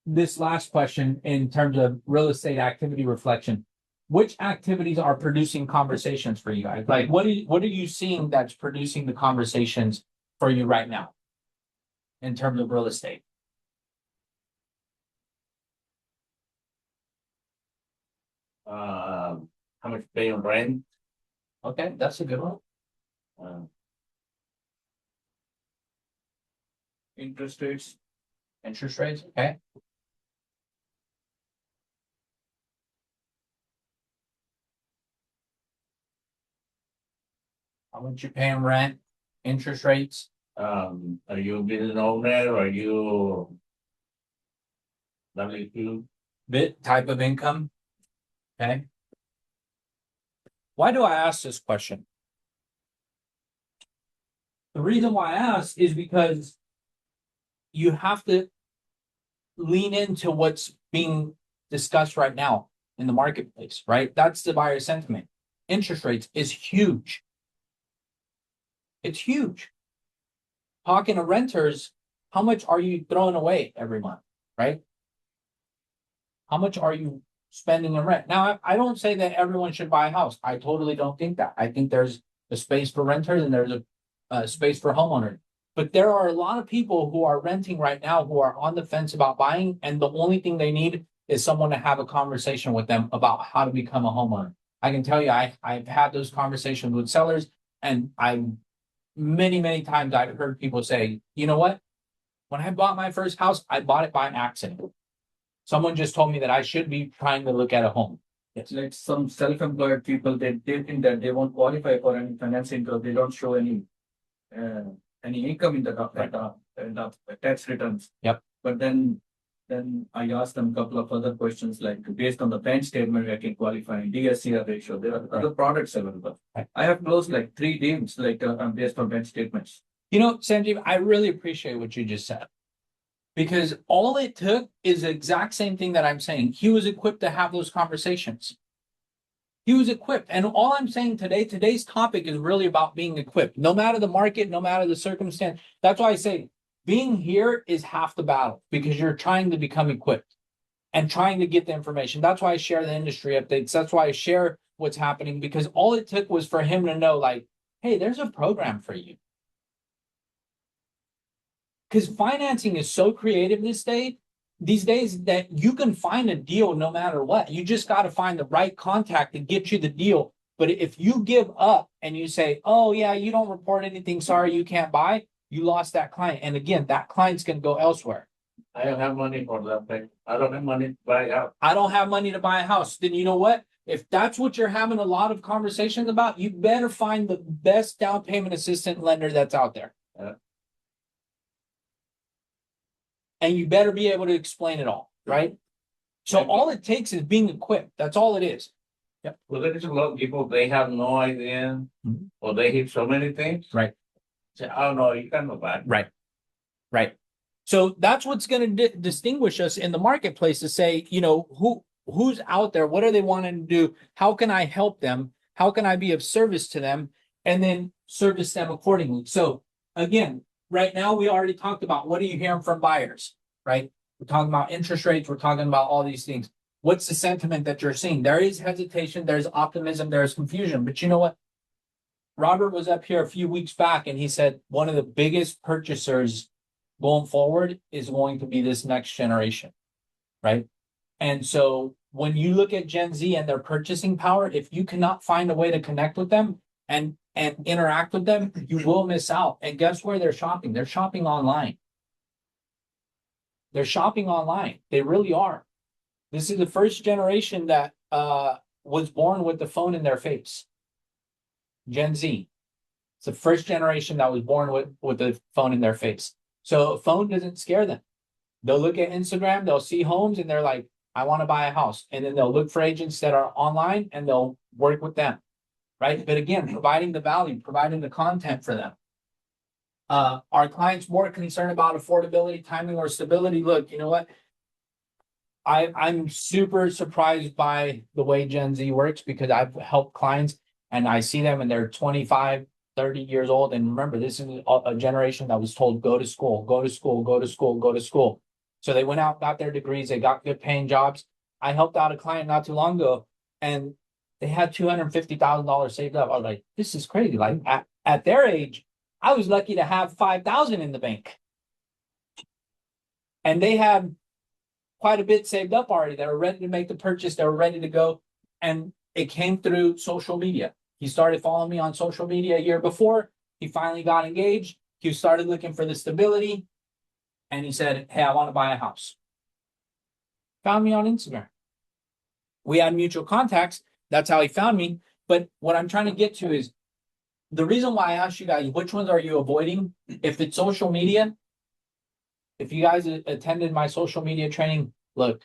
this last question in terms of real estate activity reflection. Which activities are producing conversations for you guys? Like what are you seeing that's producing the conversations for you right now in terms of real estate? How much pay on rent? Okay, that's a good one. Uh, Interest rates, Interest rates, okay. How much you paying rent, interest rates, are you business owner? Are you W2? bit type of income? Okay. Why do I ask this question? The reason why I ask is because you have to lean into what's being discussed right now in the marketplace, right? That's the buyer sentiment. Interest rates is huge. It's huge. Talking to renters, how much are you throwing away every month, right? How much are you spending in rent? Now, I don't say that everyone should buy a house. I totally don't think that. I think there's a space for renters and there's a space for homeowners. But there are a lot of people who are renting right now who are on the fence about buying, and the only thing they need is someone to have a conversation with them about how to become a homeowner. I can tell you, I've had those conversations with sellers, and many times I've heard people say, you know what? When I bought my first house, I bought it by an accident. Someone just told me that I should be trying to look at a home. it's like some self-employed people, they think that they won't qualify for any financing because they don't show any income in the tax returns. Yep. But then I asked them a couple of other questions like based on the bank statement, I can qualify DSCR ratio. There are other products available. Right. I have closed like 3 deals based on bank statements. You know, Sanjeev, I really appreciate what you just said. Because all it took is the exact same thing that I'm saying. He was equipped to have those conversations. He was equipped. And all I'm saying today, today's topic is really about being equipped. No matter the market, no matter the circumstance. That's why I say being here is half the battle because you're trying to become equipped and trying to get the information. That's why I share the industry updates. That's why I share what's happening because all it took was for him to know, like, hey, there's a program for you. Because financing is so creative these days that you can find a deal no matter what. You just got to find the right contact to get you the deal. But if you give up and you say, oh, yeah, you don't report anything, sorry, you can't buy, you lost that client. And again, that client's going to go elsewhere. I don't have money for that thing. I don't have money to buy out. I don't have money to buy a house. Then you know what? If that's what you're having a lot of conversations about, you better find the best down payment assistant lender that's out there. Yeah. And you better be able to explain it all, right? So all it takes is being equipped. That's all it is. Yep. Well, there is a lot of people, they have no idea, Mhm. or they hit so many things. Right. Say, oh no, you can't go back. Right. So that's what's going to distinguish us in the marketplace to say, you know, who's out there? What are they wanting to do? How can I help them? How can I be of service to them? And then service them accordingly. So again, right now, we already talked about what are you hearing from buyers, right? We're talking about interest rates. We're talking about all these things. What's the sentiment that you're seeing? There is hesitation. There's optimism. There's confusion. But you know what? Robert was up here a few weeks back and he said one of the biggest purchasers going forward is going to be this next generation, right? And so when you look at Gen Z and their purchasing power, if you cannot find a way to connect with them and interact with them, you will miss out. And guess where they're shopping? They're shopping online. They're shopping online. They really are. This is the first generation that was born with the phone in their face. Gen Z. It's the first generation that was born with the phone in their face. So a phone doesn't scare them. They'll look at Instagram, they'll see homes and they're like, I want to buy a house. And then they'll look for agents that are online and they'll work with them. Right? But again, providing the value, providing the content for them. Are clients more concerned about affordability, timing, or stability? Look, you know what? I'm super surprised by the way Gen Z works because I've helped clients and I see them and they're 25, 30 years old. And remember, this is a generation that was told, go to school, go to school, go to school, go to school. So they went out, got their degrees, they got good paying jobs. I helped out a client not too long ago and they had $250,000 saved up. I was like, this is crazy. Like at their age, I was lucky to have 5,000 in the bank. And they had quite a bit saved up already. They were ready to make the purchase. They were ready to go. And it came through social media. He started following me on social media a year before. He finally got engaged. He started looking for the stability. And he said, hey, I want to buy a house. Found me on Instagram. We had mutual contacts. That's how he found me. But what I'm trying to get to is the reason why I asked you guys, which ones are you avoiding? If it's social media, if you guys attended my social media training, look,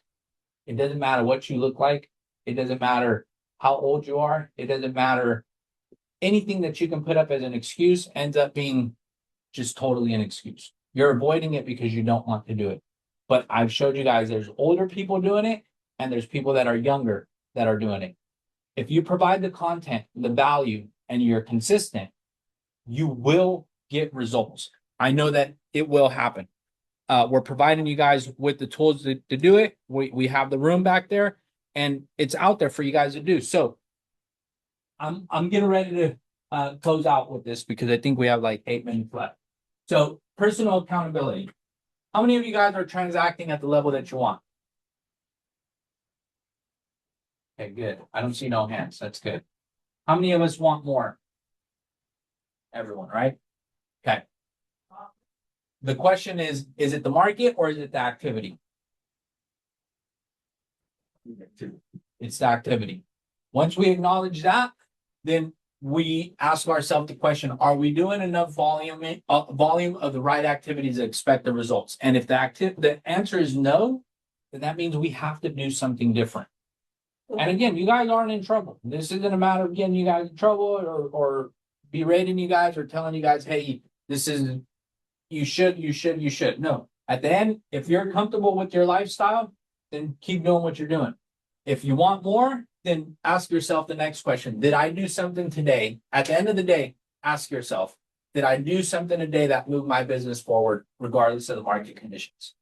it doesn't matter what you look like. It doesn't matter how old you are. It doesn't matter. Anything that you can put up as an excuse ends up being just totally an excuse. You're avoiding it because you don't want to do it. But I've showed you guys there's older people doing it and there's people that are younger that are doing it. If you provide the content, the value, and you're consistent, you will get results. I know that it will happen. We're providing you guys with the tools to do it. We have the room back there and it's out there for you guys to do. So I'm getting ready to close out with this because I think we have like 8 minutes left. So personal accountability. How many of you guys are transacting at the level that you want? Okay, good. I don't see no hands. That's good. How many of us want more? Everyone, right? Okay. The question is it the market or is it the activity? It's the activity. Once we acknowledge that, then we ask ourselves the question, are we doing enough volume of the right activities to expect the results? And if the answer is no, then that means we have to do something different. And again, you guys aren't in trouble. This isn't a matter of getting you guys in trouble or berating you guys or telling you guys, hey, this is, you should. No, at the end, if you're comfortable with your lifestyle, then keep doing what you're doing. If you want more, then ask yourself the next question. Did I do something today? At the end of the day, ask yourself, did I do something today that moved my business forward, regardless of the market conditions?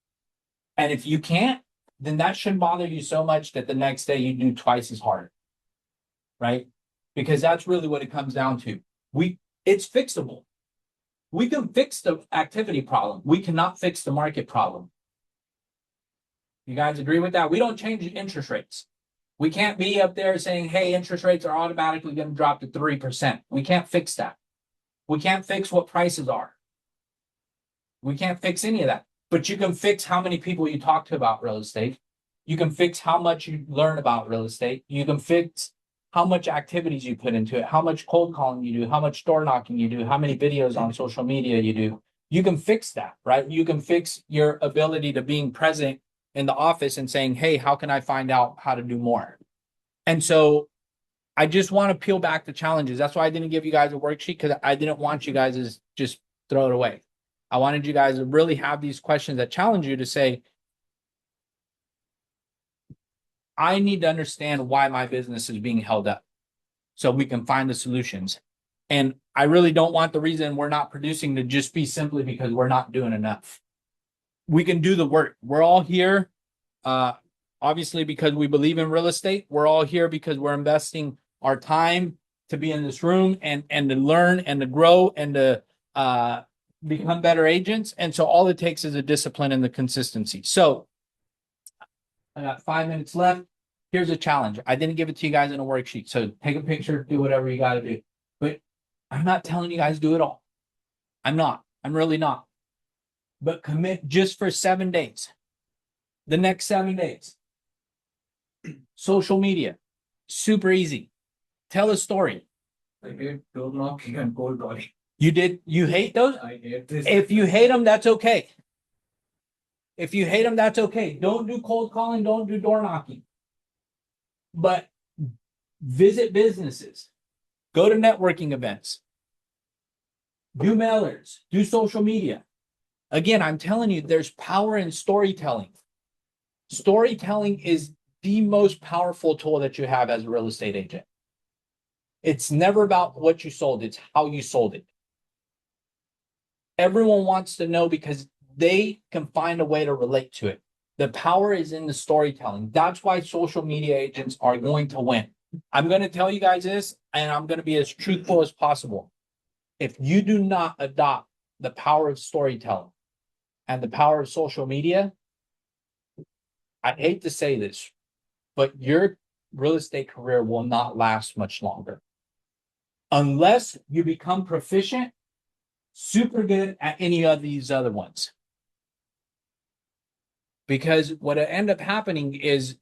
And if you can't, then that shouldn't bother you so much that the next day you do twice as hard, right? Because that's really what it comes down to. It's fixable. We can fix the activity problem. We cannot fix the market problem. You guys agree with that? We don't change interest rates. We can't be up there saying, hey, interest rates are automatically going to drop to 3%. We can't fix that. We can't fix what prices are. We can't fix any of that. But you can fix how many people you talk to about real estate. You can fix how much you learn about real estate. You can fix how much activities you put into it, how much cold calling you do, how much door knocking you do, how many videos on social media you do. You can fix that, right? You can fix your ability to being present in the office and saying, hey, how can I find out how to do more? And so I just want to peel back the challenges. That's why I didn't give you guys a worksheet, because I didn't want you guys to just throw it away. I wanted you guys to really have these questions that challenge you to say, I need to understand why my business is being held up so we can find the solutions. And I really don't want the reason we're not producing to just be simply because we're not doing enough. We can do the work. We're all here, obviously, because we believe in real estate. We're all here because we're investing our time to be in this room and to learn and to grow and to become better agents. And so all it takes is a discipline and the consistency. So I got 5 minutes left. Here's a challenge. I didn't give it to you guys in a worksheet. So take a picture, do whatever you got to do. But I'm not telling you guys do it all. I'm not. I'm really not. But commit just for 7 days. The next 7 days. Social media. Super easy. Tell a story. I hate door knocking and cold calling. You hate those? I hate this. If you hate them, that's okay. If you hate them, that's okay. Don't do cold calling, don't do door knocking. But visit businesses, go to networking events, do mailers, do social media. Again, I'm telling you, there's power in storytelling. Storytelling is the most powerful tool that you have as a real estate agent. It's never about what you sold, it's how you sold it. Everyone wants to know because they can find a way to relate to it. The power is in the storytelling. That's why social media agents are going to win. I'm going to tell you guys this, and I'm going to be as truthful as possible. If you do not adopt the power of storytelling and the power of social media, I hate to say this, but your real estate career will not last much longer. Unless you become proficient, super good at any of these other ones. Because what will end up happening is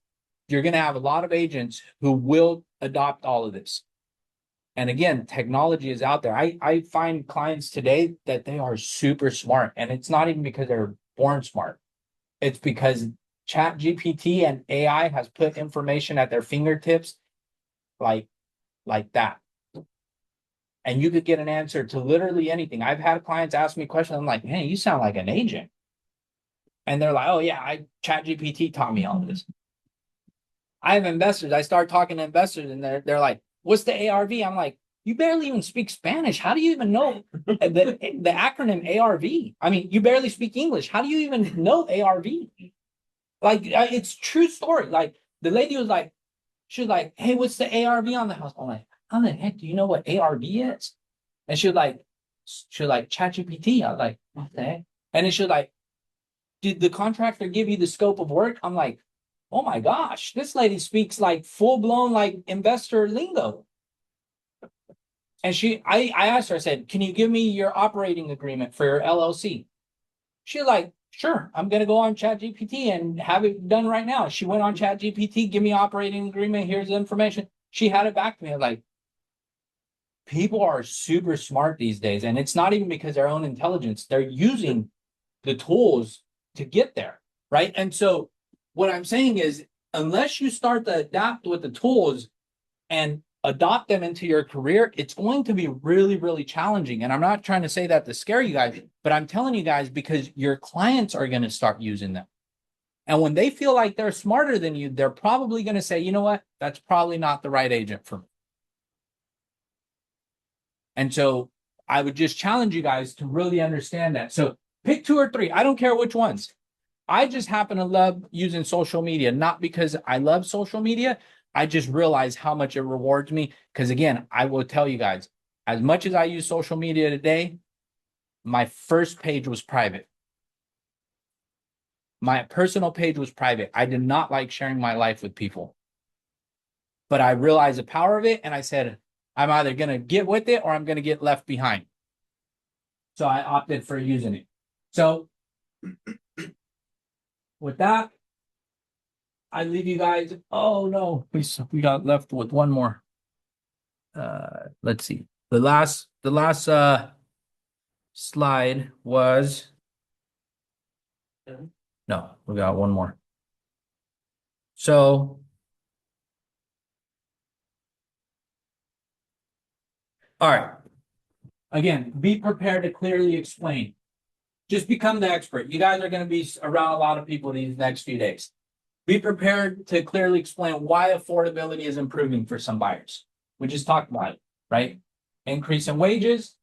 you're going to have a lot of agents who will adopt all of this. And again, technology is out there. I find clients today that they are super smart. And it's not even because they're born smart. It's because Chat GPT and AI has put information at their fingertips like that. And you could get an answer to literally anything. I've had clients ask me questions. I'm like, man, you sound like an agent. And they're like, oh yeah, Chat GPT taught me all of this. I have investors. I start talking to investors and they're like, what's the ARV? I'm like, you barely even speak Spanish. How do you even know the acronym ARV? I mean, you barely speak English. How do you even know ARV? Like, it's true story. Like, the lady was like, she was like, hey, what's the ARV on the house? I'm like, how the heck do you know what ARV is? And she was like, ChatGPT. I was like, what the heck? And then she was like, did the contractor give you the scope of work? I'm like, oh my gosh, this lady speaks like full-blown like investor lingo. And I asked her, I said, can you give me your operating agreement for your LLC? She's like, sure, I'm going to go on ChatGPT and have it done right now. She went on ChatGPT, give me operating agreement, here's the information. She had it back to me. I was like, people are super smart these days. And it's not even because their own intelligence. They're using the tools to get there, right? And so what I'm saying is, unless you start to adapt with the tools and adopt them into your career, it's going to be really, really challenging. And I'm not trying to say that to scare you guys, but I'm telling you guys because your clients are going to start using them. And when they feel like they're smarter than you, they're probably going to say, you know what, that's probably not the right agent for me. And so I would just challenge you guys to really understand that. So pick 2 or 3. I don't care which ones. I just happen to love using social media, not because I love social media. I just realize how much it rewards me. Because again, I will tell you guys, as much as I use social media today, my first page was private. My personal page was private. I did not like sharing my life with people. But I realized the power of it. And I said, I'm either going to get with it or I'm going to get left behind. So I opted for using it. So with that, I leave you guys. Oh no, we got left with one more. Let's see. The last slide was no, we got one more. So all right. Again, be prepared to clearly explain. Just become the expert. You guys are going to be around a lot of people these next few days. Be prepared to clearly explain why affordability is improving for some buyers. We just talked about it, right? Increase in wages,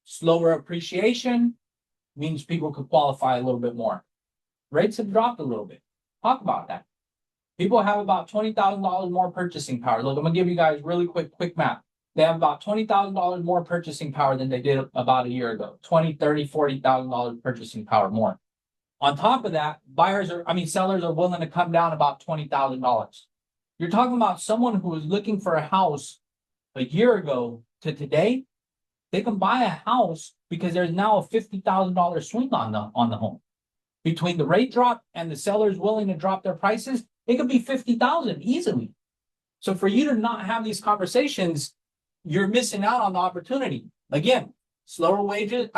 slower appreciation means people could qualify a little bit more. Rates have dropped a little bit. Talk about that. People have about $20,000 more purchasing power. Look, I'm going to give you guys really quick math. They have about $20,000 more purchasing power than they did about a year ago. $20,000, $30,000, $40,000 purchasing power more. On top of that, sellers are willing to come down about $20,000. You're talking about someone who was looking for a house a year ago to today. They can buy a house because there's now a $50,000 swing on the home. Between the rate drop and the sellers willing to drop their prices, it could be $50,000 easily. So for you to not have these conversations, you're missing out on the opportunity. Again, slower wages.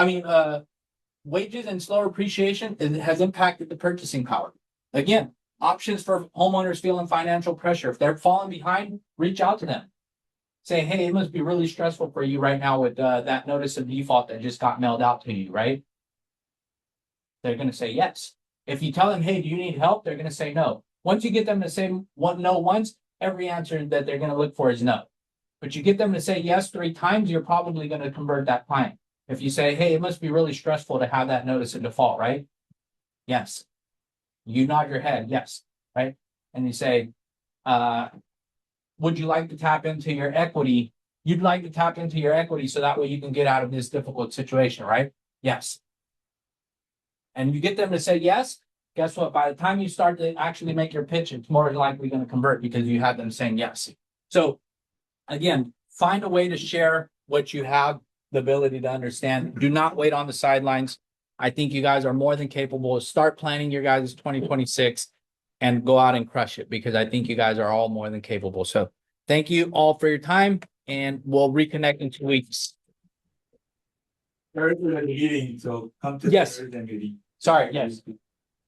wages and slower appreciation has impacted the purchasing power. Again, options for homeowners feeling financial pressure. If they're falling behind, reach out to them. Say, hey, it must be really stressful for you right now with that notice of default that just got mailed out to you, right? They're going to say yes. If you tell them, hey, do you need help? They're going to say no. Once you get them to say no once, every answer that they're going to look for is no. But you get them to say yes 3 times, you're probably going to convert that client. If you say, hey, it must be really stressful to have that notice of default, right? Yes. You nod your head, yes, right? And you say, would you like to tap into your equity? You'd like to tap into your equity so that way you can get out of this difficult situation, right? Yes. And you get them to say yes, guess what? By the time you start to actually make your pitch, it's more likely going to convert because you have them saying yes. So again, find a way to share what you have the ability to understand. Do not wait on the sidelines. I think you guys are more than capable. Start planning your guys' 2026 and go out and crush it because I think you guys are all more than capable. So thank you all for your time and we'll reconnect in 2 weeks. Thursday meeting, so come to Yes. Thursday meeting. Sorry, yes.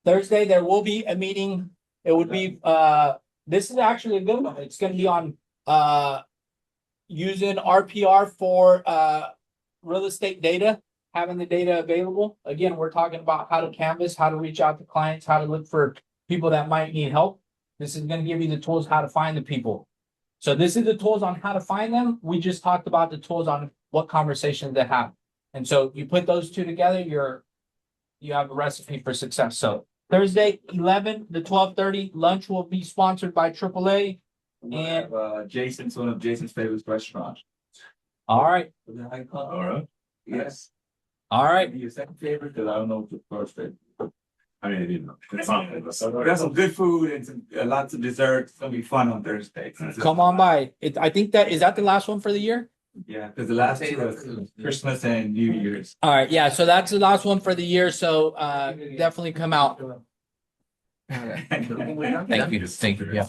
Thursday, there will be a meeting. It would be, this is actually a good one. It's gonna be on, using RPR for, real estate data, having the data available. Again, we're talking about how to canvas, how to reach out to clients, how to look for people that might need help. This is gonna give you the tools how to find the people. So this is the tools on how to find them. We just talked about the tools on what conversations to have. And so you put those 2 together, you have a recipe for success. So Thursday, 11 to 12:30, lunch will be sponsored by AAA. And Jason's one of Jason's favorite restaurants. all right, All right. Yes. all right. Maybe your second favorite, because I don't know what your first favorite. I mean, you know, it's not. We got some good food and some lots of desserts. It's gonna be fun on Thursday. Come on by. I think is that the last one for the year? Yeah, because the last 2 was Christmas and New Year's. All right, yeah. So that's the last one for the year. So definitely come out. Thank you. Thank you. Yeah.